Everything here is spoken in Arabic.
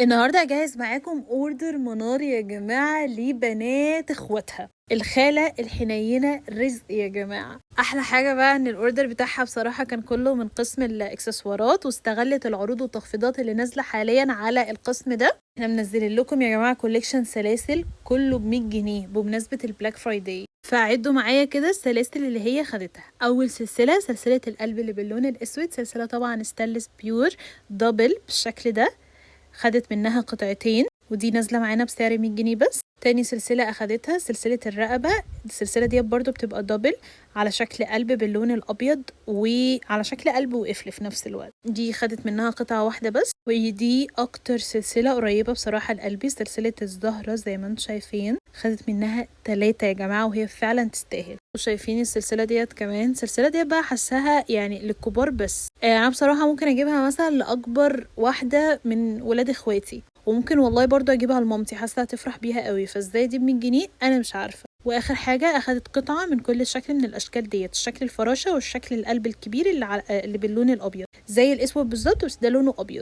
النهارده هجهز معاكم اوردر منار يا جماعه لبنات اخواتها. الخاله الحنينه رزق يا جماعه. احلى حاجه بقى ان الاوردر بتاعها بصراحه كان كله من قسم الاكسسوارات، واستغلت العروض والتخفيضات اللي نازله حاليا على القسم ده. احنا منزلين لكم يا جماعه كوليكشن سلاسل كله ب100 جنيه بمناسبه البلاك فرايداي. فعدوا معايا كده السلاسل اللي هي خدتها. اول سلسله سلسله القلب اللي باللون الاسود، سلسله طبعا ستانلس بيور دبل بالشكل ده، خدت منها قطعتين ودي نازله معانا بسعر 100 جنيه بس. تاني سلسله اخدتها سلسله الرقبه، السلسله دي برضو بتبقى دبل على شكل قلب باللون الابيض وعلى شكل قلب وقفل في نفس الوقت. دي خدت منها قطعه واحده بس، ودي اكتر سلسله قريبه بصراحه لقلبي، سلسله الزهره زي ما انتم شايفين خدت منها 3 يا جماعه، وهي فعلا تستاهل. وشايفين السلسله ديت كمان، السلسله ديت بقى حساها يعني للكبار بس، انا بصراحه ممكن اجيبها مثلا لاكبر واحده من ولاد اخواتي، وممكن والله برضو اجيبها لمامتي، حاسه هتفرح بيها قوي. فازاي دي ب100 جنيه انا مش عارفه. واخر حاجه اخدت قطعه من كل شكل من الاشكال ديت، شكل الفراشه والشكل القلب الكبير اللي باللون الابيض زي الاسود بالظبط، بس ده لونه ابيض.